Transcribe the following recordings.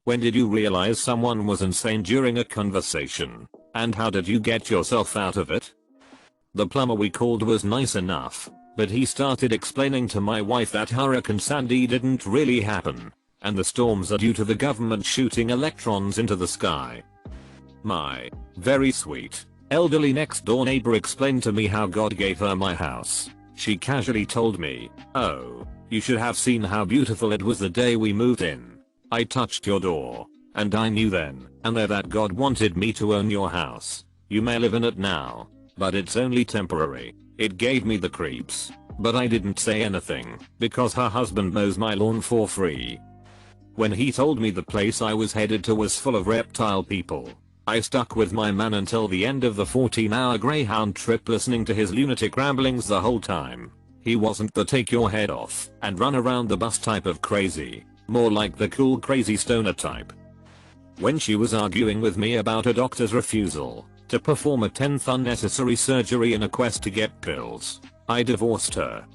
When did you realize someone was insane during a conversation? And how did you get yourself out of it? The plumber we called was nice enough, but he started explaining to my wife that Hurricane Sandy didn't really happen, and the storms are due to the government shooting electrons into the sky. My very sweet, elderly next door neighbor explained to me how God gave her my house. She casually told me, "Oh, you should have seen how beautiful it was the day we moved in. I touched your door, and I knew then and there that God wanted me to own your house. You may live in it now, but it's only temporary." It gave me the creeps, but I didn't say anything because her husband mows my lawn for free. When he told me the place I was headed to was full of reptile people, I stuck with my man until the end of the 14-hour Greyhound trip, listening to his lunatic ramblings the whole time. He wasn't the take your head off and run around the bus type of crazy, more like the cool crazy stoner type. When she was arguing with me about a doctor's refusal to perform a 10th unnecessary surgery in a quest to get pills, I divorced her.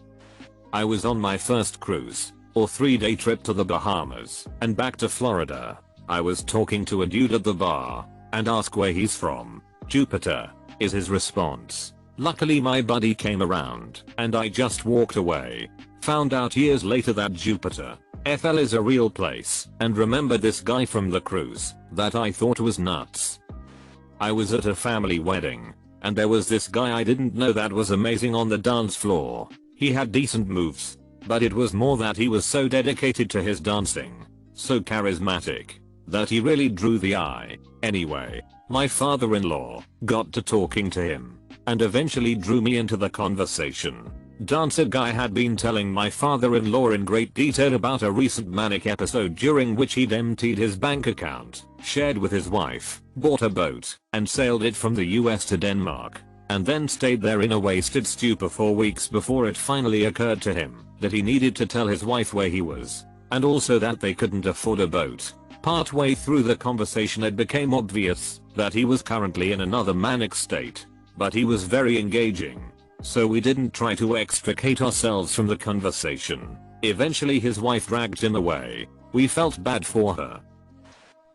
I was on my first cruise, or 3-day trip to the Bahamas, and back to Florida. I was talking to a dude at the bar, and asked where he's from. "Jupiter," is his response. Luckily my buddy came around, and I just walked away. Found out years later that Jupiter FL is a real place, and remembered this guy from the cruise that I thought was nuts. I was at a family wedding, and there was this guy I didn't know that was amazing on the dance floor. He had decent moves, but it was more that he was so dedicated to his dancing, so charismatic, that he really drew the eye. Anyway, my father-in-law got to talking to him, and eventually drew me into the conversation. Dancer guy had been telling my father-in-law in great detail about a recent manic episode during which he'd emptied his bank account, shared with his wife, bought a boat, and sailed it from the US to Denmark, and then stayed there in a wasted stupor for weeks before it finally occurred to him that he needed to tell his wife where he was, and also that they couldn't afford a boat. Partway through the conversation it became obvious that he was currently in another manic state, but he was very engaging, so we didn't try to extricate ourselves from the conversation. Eventually his wife dragged him away. We felt bad for her.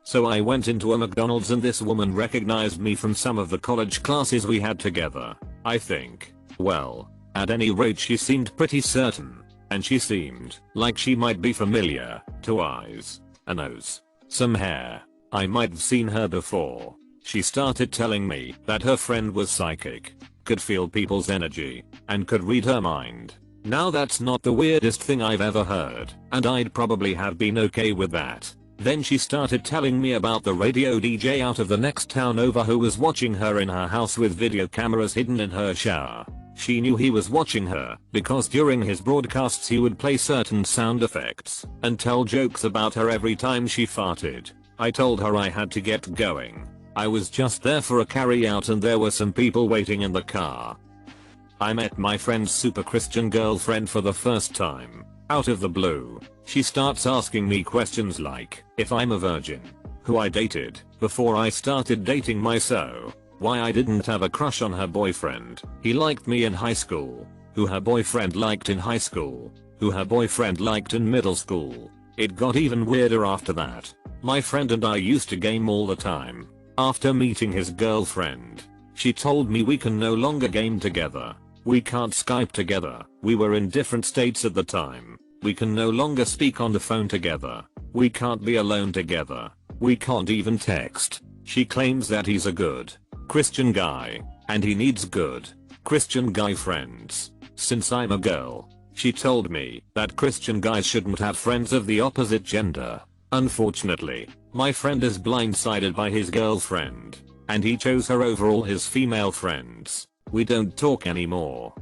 So I went into a McDonald's and this woman recognized me from some of the college classes we had together, I think. Well, at any rate she seemed pretty certain, and she seemed like she might be familiar. 2 eyes, a nose, some hair. I might have seen her before. She started telling me that her friend was psychic, could feel people's energy, and could read her mind. Now that's not the weirdest thing I've ever heard, and I'd probably have been okay with that. Then she started telling me about the radio DJ out of the next town over who was watching her in her house with video cameras hidden in her shower. She knew he was watching her because during his broadcasts he would play certain sound effects and tell jokes about her every time she farted. I told her I had to get going. I was just there for a carry out and there were some people waiting in the car. I met my friend's super Christian girlfriend for the first time. Out of the blue, she starts asking me questions like if I'm a virgin, who I dated before I started dating myself, why I didn't have a crush on her boyfriend, he liked me in high school, who her boyfriend liked in high school, who her boyfriend liked in middle school. It got even weirder after that. My friend and I used to game all the time. After meeting his girlfriend, she told me we can no longer game together. We can't Skype together. We were in different states at the time. We can no longer speak on the phone together. We can't be alone together. We can't even text. She claims that he's a good Christian guy, and he needs good Christian guy friends. Since I'm a girl, she told me that Christian guys shouldn't have friends of the opposite gender. Unfortunately, my friend is blindsided by his girlfriend, and he chose her over all his female friends. We don't talk anymore.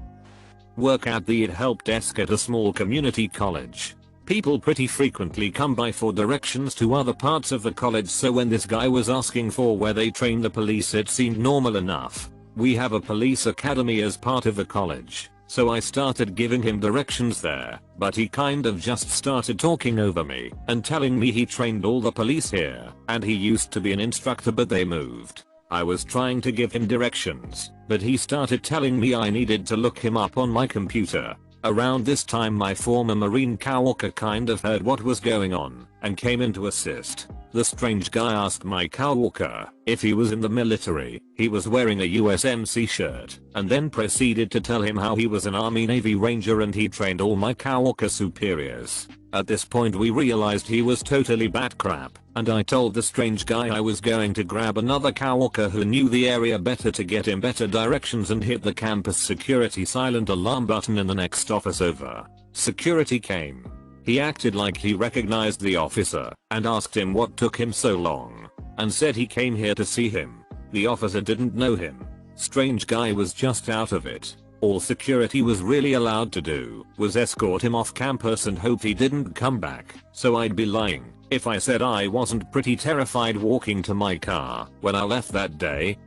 Work at the help desk at a small community college. People pretty frequently come by for directions to other parts of the college, so when this guy was asking for where they train the police it seemed normal enough. We have a police academy as part of the college, so I started giving him directions there, but he kind of just started talking over me and telling me he trained all the police here, and he used to be an instructor but they moved. I was trying to give him directions, but he started telling me I needed to look him up on my computer. Around this time my former Marine coworker kind of heard what was going on and came in to assist. The strange guy asked my coworker if he was in the military. He was wearing a USMC shirt and then proceeded to tell him how he was an Army Navy Ranger and he trained all my coworker superiors. At this point we realized he was totally bat crap and I told the strange guy I was going to grab another coworker who knew the area better to get him better directions and hit the campus security silent alarm button in the next office over. Security came. He acted like he recognized the officer and asked him what took him so long and said he came here to see him. The officer didn't know him. Strange guy was just out of it. All security was really allowed to do was escort him off campus and hope he didn't come back. So I'd be lying if I said I wasn't pretty terrified walking to my car when I left that day.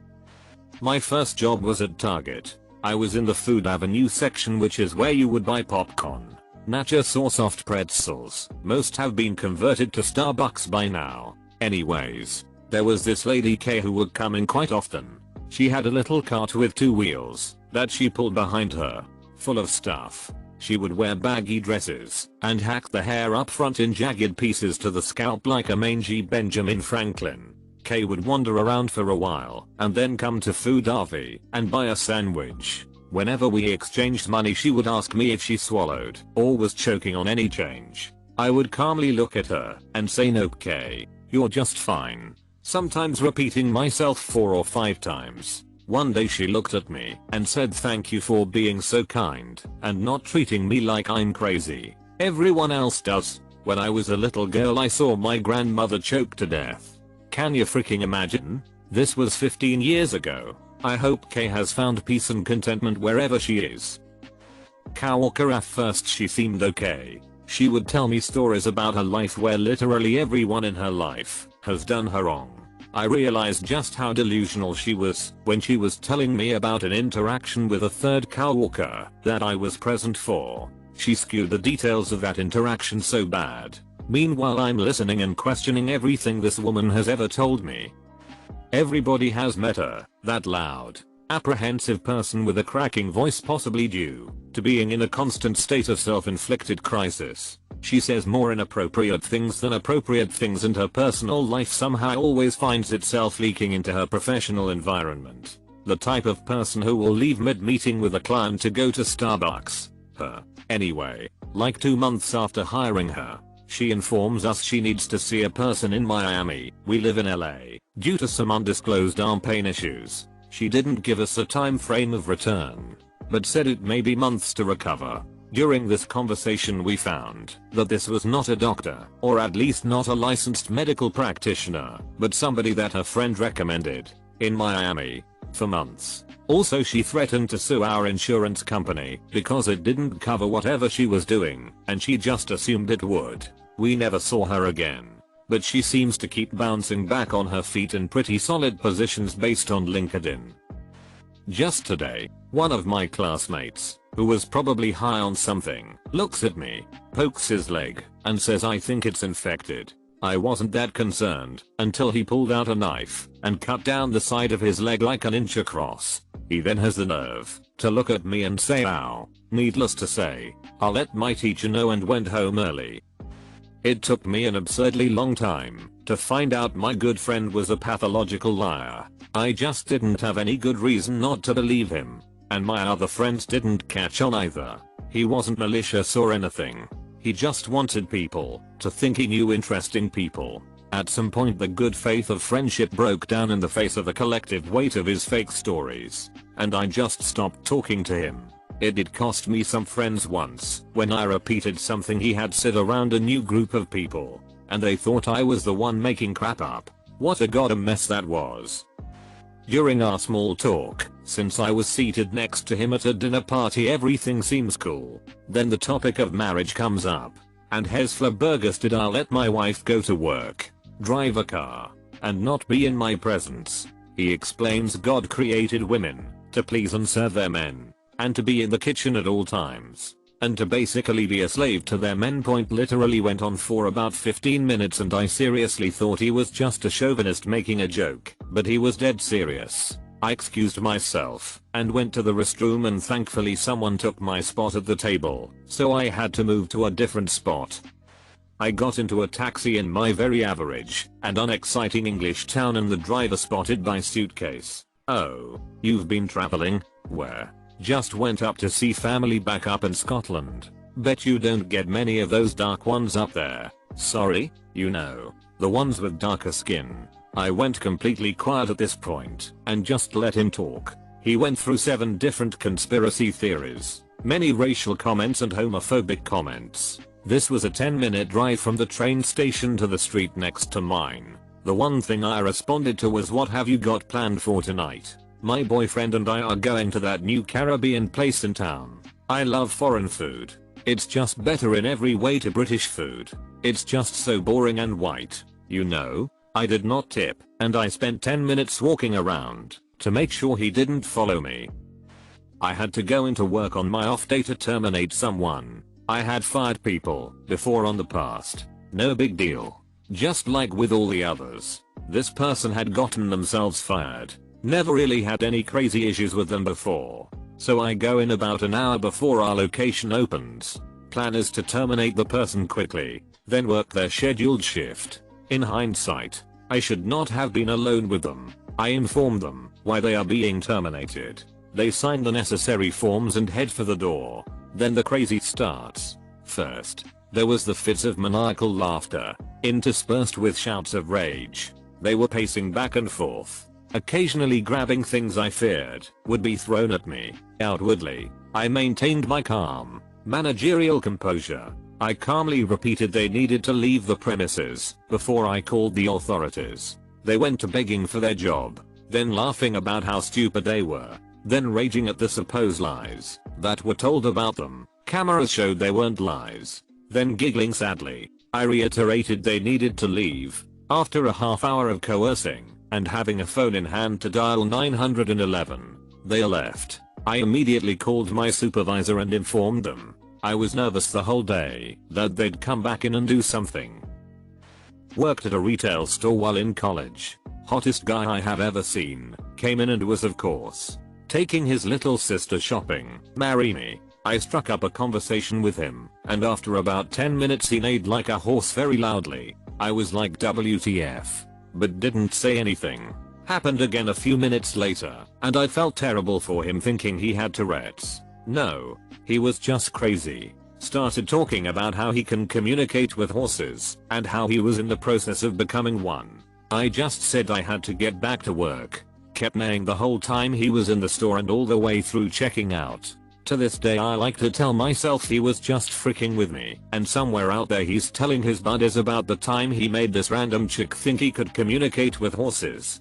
My first job was at Target. I was in the Food Avenue section, which is where you would buy popcorn, nachos or soft pretzels. Most have been converted to Starbucks by now. Anyways, there was this lady K who would come in quite often. She had a little cart with 2 wheels that she pulled behind her, full of stuff. She would wear baggy dresses and hack the hair up front in jagged pieces to the scalp like a mangy Benjamin Franklin. Kay would wander around for a while and then come to Food Avenue and buy a sandwich. Whenever we exchanged money she would ask me if she swallowed or was choking on any change. I would calmly look at her and say, "No, Kay, you're just fine," sometimes repeating myself 4 or 5 times. One day she looked at me and said, "Thank you for being so kind and not treating me like I'm crazy. Everyone else does." When I was a little girl I saw my grandmother choke to death. Can you freaking imagine? This was 15 years ago. I hope Kay has found peace and contentment wherever she is. Coworker, at first she seemed okay. She would tell me stories about her life where literally everyone in her life has done her wrong. I realized just how delusional she was when she was telling me about an interaction with a third coworker that I was present for. She skewed the details of that interaction so bad. Meanwhile I'm listening and questioning everything this woman has ever told me. Everybody has met her, that loud, apprehensive person with a cracking voice, possibly due to being in a constant state of self-inflicted crisis. She says more inappropriate things than appropriate things and her personal life somehow always finds itself leaking into her professional environment. The type of person who will leave mid-meeting with a client to go to Starbucks. Her. Anyway, like 2 months after hiring her, she informs us she needs to see a person in Miami. We live in LA. Due to some undisclosed arm pain issues, she didn't give us a time frame of return, but said it may be months to recover. During this conversation we found that this was not a doctor, or at least not a licensed medical practitioner, but somebody that her friend recommended, in Miami, for months. Also she threatened to sue our insurance company because it didn't cover whatever she was doing, and she just assumed it would. We never saw her again, but she seems to keep bouncing back on her feet in pretty solid positions based on LinkedIn. Just today, one of my classmates, who was probably high on something, looks at me, pokes his leg, and says, "I think it's infected." I wasn't that concerned until he pulled out a knife and cut down the side of his leg like an inch across. He then has the nerve to look at me and say, "Ow." Needless to say, I let my teacher know and went home early. It took me an absurdly long time to find out my good friend was a pathological liar. I just didn't have any good reason not to believe him, and my other friends didn't catch on either. He wasn't malicious or anything. He just wanted people to think he knew interesting people. At some point the good faith of friendship broke down in the face of the collective weight of his fake stories, and I just stopped talking to him. It did cost me some friends once when I repeated something he had said around a new group of people, and they thought I was the one making crap up. What a goddamn mess that was. During our small talk, since I was seated next to him at a dinner party, everything seems cool. Then the topic of marriage comes up, and Hes flabbergasted I'll let my wife go to work, drive a car, and not be in my presence. He explains God created women to please and serve their men, and to be in the kitchen at all times, and to basically be a slave to their men. Point literally went on for about 15 minutes and I seriously thought he was just a chauvinist making a joke, but he was dead serious. I excused myself and went to the restroom, and thankfully someone took my spot at the table, so I had to move to a different spot. I got into a taxi in my very average and unexciting English town and the driver spotted my suitcase. "Oh, you've been traveling? Where?" "Just went up to see family back up in Scotland." "Bet you don't get many of those dark ones up there." "Sorry, you know, the ones with darker skin." I went completely quiet at this point and just let him talk. He went through 7 different conspiracy theories, many racial comments and homophobic comments. This was a 10-minute drive from the train station to the street next to mine. The one thing I responded to was, "What have you got planned for tonight?" "My boyfriend and I are going to that new Caribbean place in town. I love foreign food. It's just better in every way to British food. It's just so boring and white, you know." I did not tip, and I spent 10 minutes walking around to make sure he didn't follow me. I had to go into work on my off day to terminate someone. I had fired people before on the past. No big deal. Just like with all the others, this person had gotten themselves fired. Never really had any crazy issues with them before. So I go in about an hour before our location opens. Plan is to terminate the person quickly, then work their scheduled shift. In hindsight, I should not have been alone with them. I informed them why they are being terminated. They sign the necessary forms and head for the door. Then the crazy starts. First, there was the fits of maniacal laughter, interspersed with shouts of rage. They were pacing back and forth, occasionally grabbing things I feared would be thrown at me. Outwardly, I maintained my calm, managerial composure. I calmly repeated they needed to leave the premises before I called the authorities. They went to begging for their job, then laughing about how stupid they were, then raging at the supposed lies that were told about them. Cameras showed they weren't lies. Then giggling sadly, I reiterated they needed to leave. After a half hour of coercing and having a phone in hand to dial 911, they left. I immediately called my supervisor and informed them I was nervous the whole day that they'd come back in and do something. Worked at a retail store while in college. Hottest guy I have ever seen. Came in and was, of course, taking his little sister shopping. "Marry me." I struck up a conversation with him, and after about 10 minutes he neighed like a horse very loudly. I was like, WTF, but didn't say anything. Happened again a few minutes later, and I felt terrible for him, thinking he had Tourette's. No, he was just crazy. Started talking about how he can communicate with horses and how he was in the process of becoming one. I just said I had to get back to work. Kept neighing the whole time he was in the store and all the way through checking out. To this day I like to tell myself he was just freaking with me, and somewhere out there he's telling his buddies about the time he made this random chick think he could communicate with horses.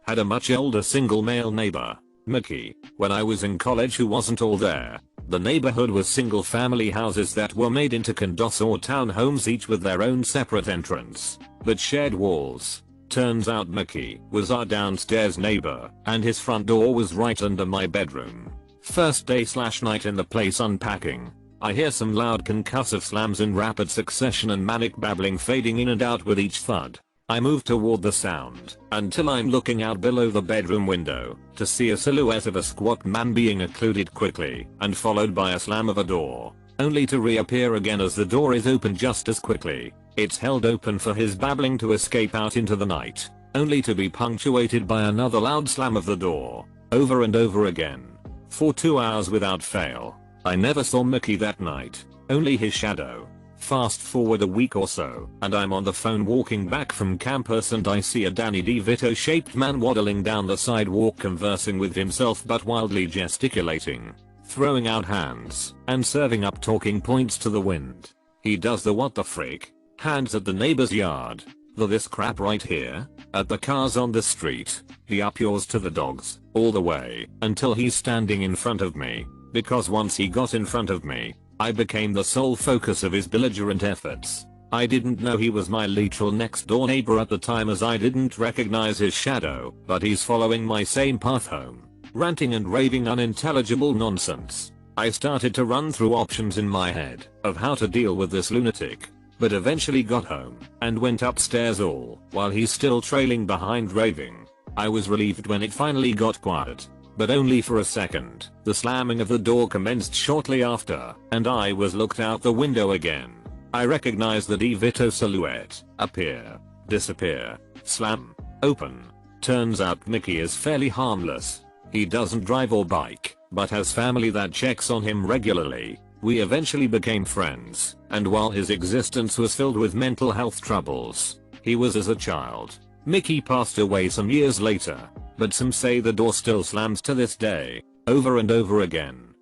Had a much older single male neighbor, Mickey, when I was in college, who wasn't all there. The neighborhood was single family houses that were made into condos or townhomes, each with their own separate entrance, but shared walls. Turns out Mickey was our downstairs neighbor, and his front door was right under my bedroom. First day/night in the place unpacking. I hear some loud concussive slams in rapid succession and manic babbling fading in and out with each thud. I move toward the sound until I'm looking out below the bedroom window to see a silhouette of a squat man being occluded quickly and followed by a slam of a door, only to reappear again as the door is opened just as quickly. It's held open for his babbling to escape out into the night, only to be punctuated by another loud slam of the door, over and over again, for 2 hours without fail. I never saw Mickey that night, only his shadow. Fast forward a week or so, and I'm on the phone walking back from campus and I see a Danny DeVito shaped man waddling down the sidewalk conversing with himself but wildly gesticulating, throwing out hands, and serving up talking points to the wind. He does the what the frick, hands at the neighbor's yard, the this crap right here, at the cars on the street, the up yours to the dogs, all the way, until he's standing in front of me, because once he got in front of me, I became the sole focus of his belligerent efforts. I didn't know he was my literal next door neighbor at the time, as I didn't recognize his shadow, but he's following my same path home, ranting and raving unintelligible nonsense. I started to run through options in my head of how to deal with this lunatic, but eventually got home and went upstairs all while he's still trailing behind raving. I was relieved when it finally got quiet, but only for a second. The slamming of the door commenced shortly after, and I was looked out the window again. I recognize the DeVito silhouette. Appear. Disappear. Slam. Open. Turns out Mickey is fairly harmless. He doesn't drive or bike, but has family that checks on him regularly. We eventually became friends, and while his existence was filled with mental health troubles, he was as a child. Mickey passed away some years later, but some say the door still slams to this day, over and over again.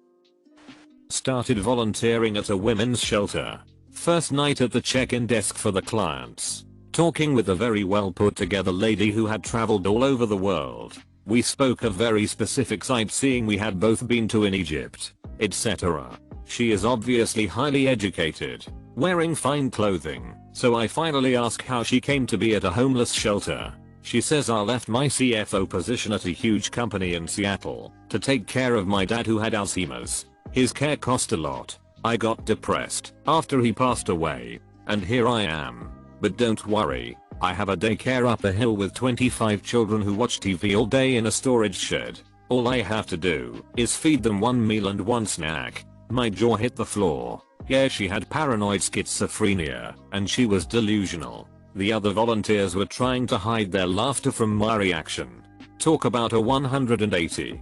Started volunteering at a women's shelter. First night at the check-in desk for the clients. Talking with a very well put together lady who had traveled all over the world. We spoke of very specific sightseeing we had both been to in Egypt, etc. She is obviously highly educated, wearing fine clothing, so I finally ask how she came to be at a homeless shelter. She says I left my CFO position at a huge company in Seattle to take care of my dad who had Alzheimer's. His care cost a lot. I got depressed after he passed away, and here I am. But don't worry, I have a daycare up a hill with 25 children who watch TV all day in a storage shed. All I have to do is feed them one meal and one snack. My jaw hit the floor. Yeah, she had paranoid schizophrenia, and she was delusional. The other volunteers were trying to hide their laughter from my reaction. Talk about a 180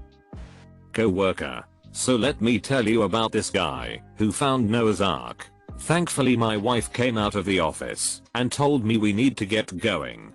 co-worker. So let me tell you about this guy who found Noah's Ark. Thankfully my wife came out of the office and told me we need to get going.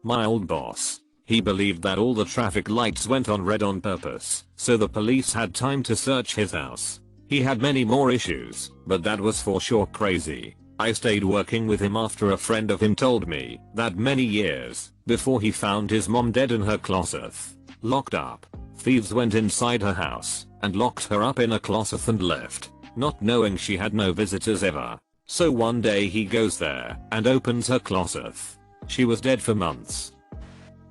My old boss. He believed that all the traffic lights went on red on purpose, so the police had time to search his house. He had many more issues, but that was for sure crazy. I stayed working with him after a friend of him told me that many years before he found his mom dead in her closet, locked up, thieves went inside her house and locked her up in a closet and left, not knowing she had no visitors ever. So one day he goes there and opens her closet. She was dead for months.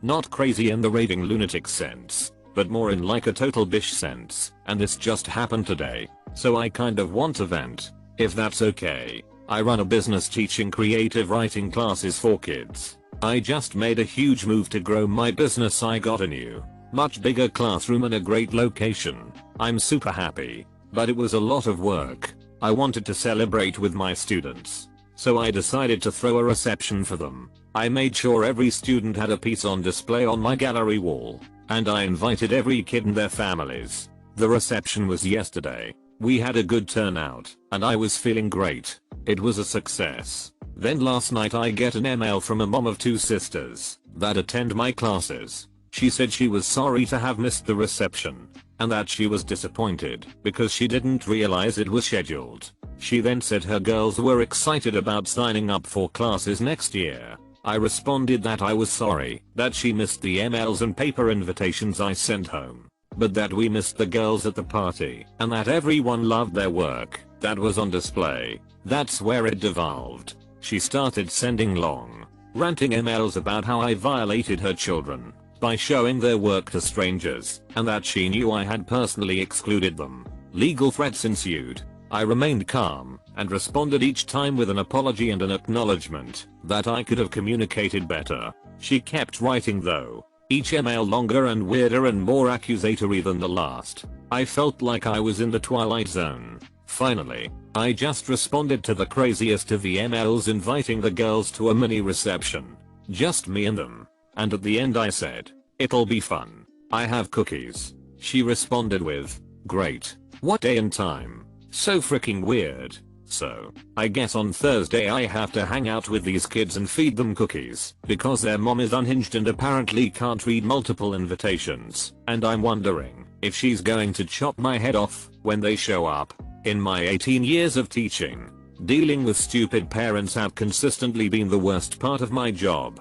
Not crazy in the raving lunatic sense, but more in like a total bish sense, and this just happened today, so I kind of want to vent, if that's okay. I run a business teaching creative writing classes for kids. I just made a huge move to grow my business. I got a new, much bigger classroom in a great location. I'm super happy, but it was a lot of work. I wanted to celebrate with my students, so I decided to throw a reception for them. I made sure every student had a piece on display on my gallery wall, and I invited every kid and their families. The reception was yesterday. We had a good turnout, and I was feeling great. It was a success. Then last night I get an email from a mom of 2 sisters that attend my classes. She said she was sorry to have missed the reception, and that she was disappointed because she didn't realize it was scheduled. She then said her girls were excited about signing up for classes next year. I responded that I was sorry that she missed the emails and paper invitations I sent home, but that we missed the girls at the party and that everyone loved their work that was on display. That's where it devolved. She started sending long, ranting emails about how I violated her children by showing their work to strangers and that she knew I had personally excluded them. Legal threats ensued. I remained calm and responded each time with an apology and an acknowledgement that I could have communicated better. She kept writing though, each email longer and weirder and more accusatory than the last. I felt like I was in the twilight zone. Finally, I just responded to the craziest of the emails inviting the girls to a mini reception. Just me and them. And at the end I said, "It'll be fun. I have cookies." She responded with, "Great. What day and time? So freaking weird." So, I guess on Thursday I have to hang out with these kids and feed them cookies because their mom is unhinged and apparently can't read multiple invitations, and I'm wondering if she's going to chop my head off when they show up. In my 18 years of teaching, dealing with stupid parents have consistently been the worst part of my job.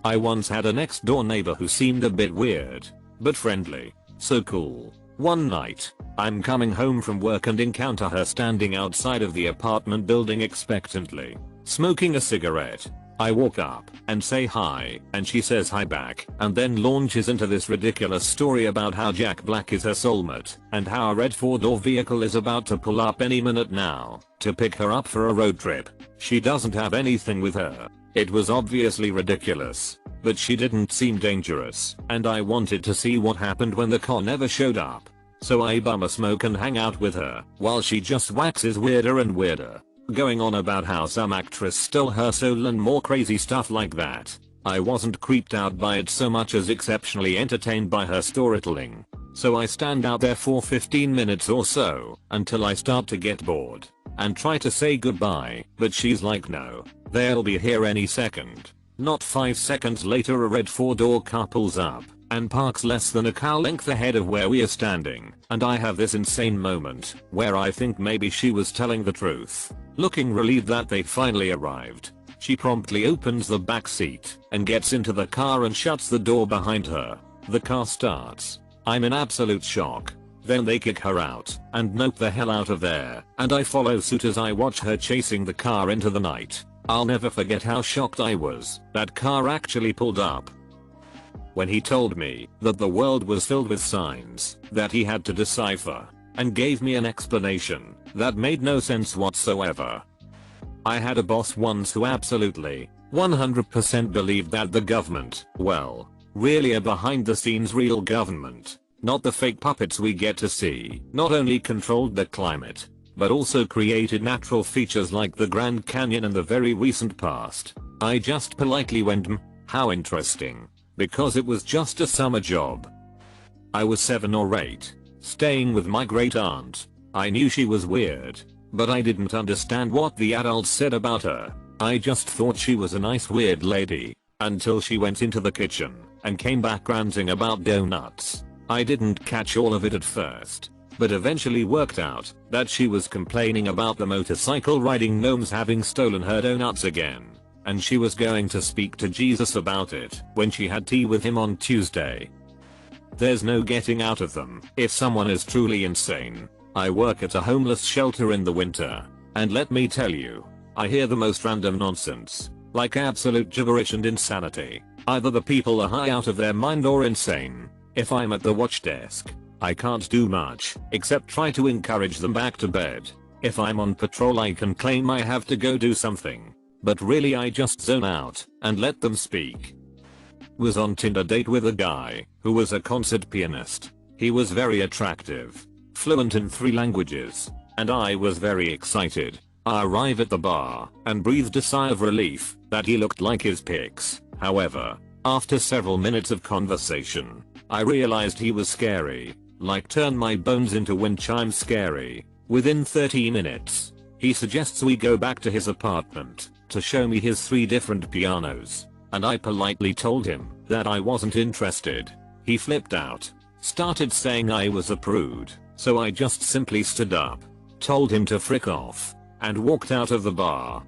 I once had a next door neighbor who seemed a bit weird, but friendly. So cool. One night, I'm coming home from work and encounter her standing outside of the apartment building expectantly, smoking a cigarette. I walk up and say hi, and she says hi back, and then launches into this ridiculous story about how Jack Black is her soulmate, and how a red 4-door vehicle is about to pull up any minute now to pick her up for a road trip. She doesn't have anything with her. It was obviously ridiculous, but she didn't seem dangerous, and I wanted to see what happened when the car never showed up. So I bum a smoke and hang out with her while she just waxes weirder and weirder. going on about how some actress stole her soul and more crazy stuff like that. I wasn't creeped out by it so much as exceptionally entertained by her storytelling. So I stand out there for 15 minutes or so until I start to get bored and try to say goodbye, but she's like, no, they'll be here any second. Not 5 seconds later a red 4-door car pulls up and parks less than a car length ahead of where we are standing, and I have this insane moment where I think maybe she was telling the truth. Looking relieved that they finally arrived, she promptly opens the back seat and gets into the car and shuts the door behind her. The car starts. I'm in absolute shock. Then they kick her out and knock the hell out of there, and I follow suit as I watch her chasing the car into the night. I'll never forget how shocked I was. That car actually pulled up. When he told me that the world was filled with signs that he had to decipher, and gave me an explanation that made no sense whatsoever. I had a boss once who absolutely 100% believed that the government, well, really a behind the scenes real government, not the fake puppets we get to see, not only controlled the climate, but also created natural features like the Grand Canyon in the very recent past. I just politely went, how interesting, because it was just a summer job. I was 7 or 8, staying with my great aunt. I knew she was weird, but I didn't understand what the adults said about her. I just thought she was a nice weird lady, until she went into the kitchen and came back ranting about donuts. I didn't catch all of it at first, but eventually worked out that she was complaining about the motorcycle riding gnomes having stolen her donuts again, and she was going to speak to Jesus about it when she had tea with him on Tuesday. There's no getting out of them if someone is truly insane. I work at a homeless shelter in the winter, and let me tell you, I hear the most random nonsense, like absolute gibberish and insanity. Either the people are high out of their mind or insane. If I'm at the watch desk, I can't do much except try to encourage them back to bed. If I'm on patrol I can claim I have to go do something, but really I just zone out and let them speak. Was on Tinder date with a guy who was a concert pianist. He was very attractive, fluent in 3 languages, and I was very excited. I arrive at the bar and breathed a sigh of relief that he looked like his pics. However, after several minutes of conversation, I realized he was scary, like turn my bones into wind chimes scary. Within 30 minutes, he suggests we go back to his apartment to show me his 3 different pianos, and I politely told him that I wasn't interested. He flipped out, started saying I was a prude, so I just simply stood up, told him to frick off, and walked out of the bar.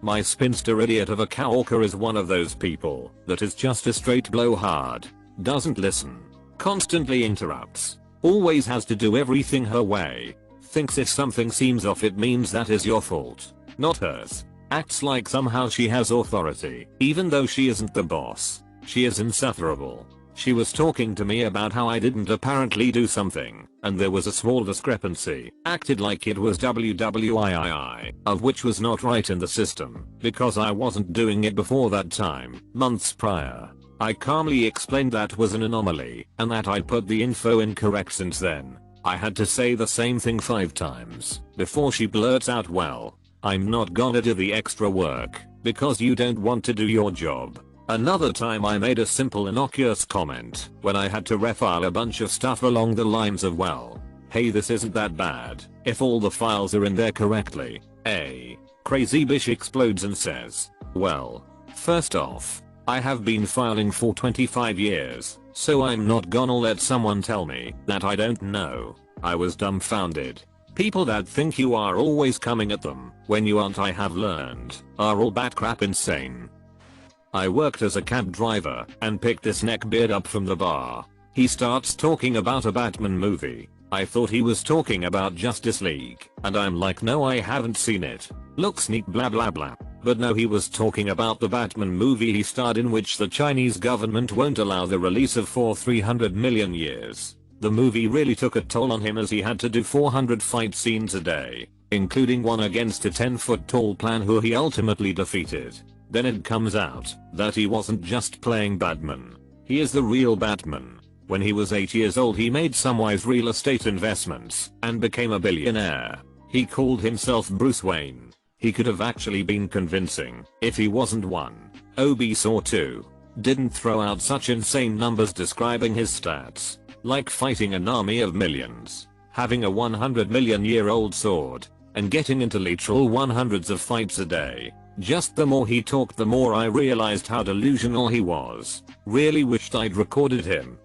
My spinster idiot of a coworker is one of those people that is just a straight blowhard, doesn't listen, constantly interrupts, always has to do everything her way, thinks if something seems off it means that is your fault, not hers, acts like somehow she has authority, even though she isn't the boss. She is insufferable. She was talking to me about how I didn't apparently do something, and there was a small discrepancy, acted like it was WWIII, of which was not right in the system, because I wasn't doing it before that time, months prior. I calmly explained that was an anomaly, and that I'd put the info incorrect since then. I had to say the same thing 5 times, before she blurts out, well, I'm not gonna do the extra work, because you don't want to do your job. Another time I made a simple innocuous comment when I had to refile a bunch of stuff along the lines of, well, hey, this isn't that bad if all the files are in there correctly. A crazy bitch explodes and says, well, first off, I have been filing for 25 years, so I'm not gonna let someone tell me that I don't know. I was dumbfounded. People that think you are always coming at them when you aren't, I have learned, are all batcrap insane. I worked as a cab driver and picked this neckbeard up from the bar. He starts talking about a Batman movie. I thought he was talking about Justice League, and I'm like, no, I haven't seen it. Looks neat, blah blah blah. But no, he was talking about the Batman movie he starred in, which the Chinese government won't allow the release of for 300 million years. The movie really took a toll on him as he had to do 400 fight scenes a day, including one against a 10-foot tall plan who he ultimately defeated. Then it comes out that he wasn't just playing Batman. He is the real Batman. When he was 8 years old he made some wise real estate investments and became a billionaire. He called himself Bruce Wayne. He could have actually been convincing if he wasn't one obese or two. Didn't throw out such insane numbers describing his stats, like fighting an army of millions, having a 100 million year old sword, and getting into literal 100s of fights a day. Just the more he talked, the more I realized how delusional he was. Really wished I'd recorded him.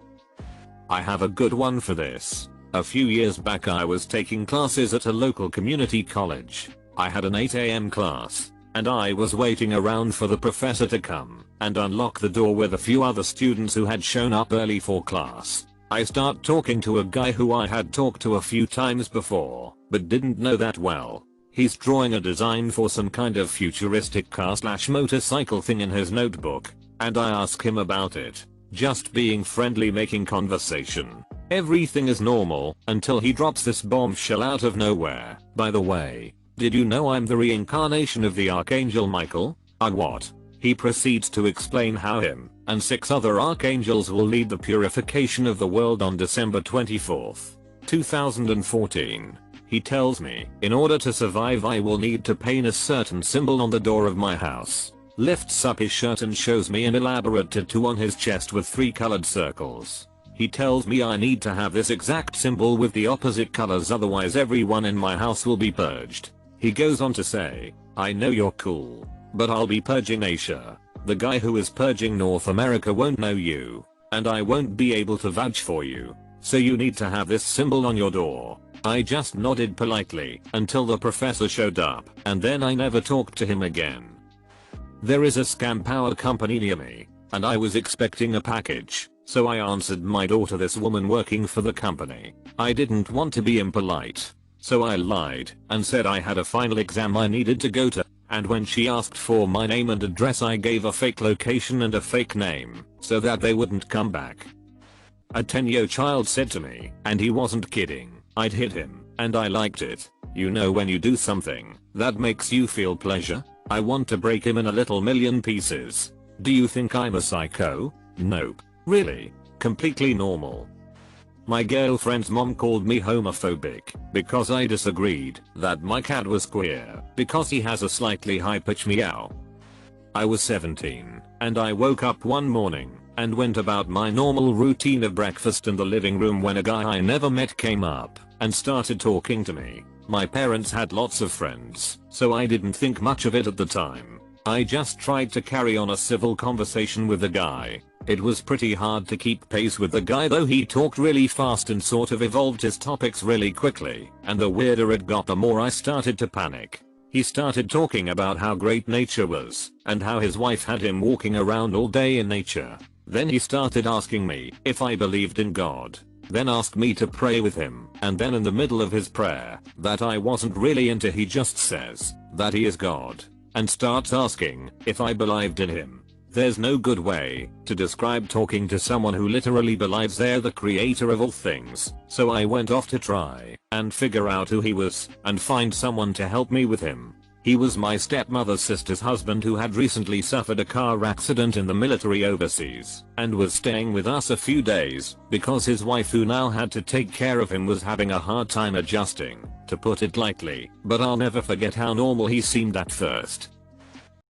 I have a good one for this. A few years back I was taking classes at a local community college. I had an 8 AM class, and I was waiting around for the professor to come and unlock the door with a few other students who had shown up early for class. I start talking to a guy who I had talked to a few times before, but didn't know that well. He's drawing a design for some kind of futuristic car/motorcycle thing in his notebook, and I ask him about it. Just being friendly, making conversation. Everything is normal until he drops this bombshell out of nowhere. By the way, did you know I'm the reincarnation of the Archangel Michael? What? He proceeds to explain how him and 6 other archangels will lead the purification of the world on December 24th, 2014. He tells me, in order to survive I will need to paint a certain symbol on the door of my house. Lifts up his shirt and shows me an elaborate tattoo on his chest with 3 colored circles. He tells me I need to have this exact symbol with the opposite colors, otherwise everyone in my house will be purged. He goes on to say, I know you're cool, but I'll be purging Asia. The guy who is purging North America won't know you, and I won't be able to vouch for you. So you need to have this symbol on your door. I just nodded politely until the professor showed up, and then I never talked to him again. There is a scam power company near me, and I was expecting a package, so I answered my door to this woman working for the company. I didn't want to be impolite, so I lied and said I had a final exam I needed to go to, and when she asked for my name and address I gave a fake location and a fake name so that they wouldn't come back. A 10-year child said to me, and he wasn't kidding, I'd hit him, and I liked it. You know when you do something that makes you feel pleasure? I want to break him in a little million pieces. Do you think I'm a psycho? Nope. Really? Completely normal. My girlfriend's mom called me homophobic because I disagreed that my cat was queer because he has a slightly high-pitched meow. I was 17 and I woke up one morning and went about my normal routine of breakfast in the living room when a guy I never met came up and started talking to me. My parents had lots of friends, so I didn't think much of it at the time. I just tried to carry on a civil conversation with the guy. It was pretty hard to keep pace with the guy though. He talked really fast and sort of evolved his topics really quickly, and the weirder it got the more I started to panic. He started talking about how great nature was, and how his wife had him walking around all day in nature. Then he started asking me if I believed in God. Then asked me to pray with him, and then in the middle of his prayer that I wasn't really into, he just says that he is God and starts asking if I believed in him. There's no good way to describe talking to someone who literally believes they're the creator of all things, so I went off to try and figure out who he was and find someone to help me with him. He was my stepmother's sister's husband who had recently suffered a car accident in the military overseas and was staying with us a few days because his wife, who now had to take care of him, was having a hard time adjusting, to put it lightly, but I'll never forget how normal he seemed at first.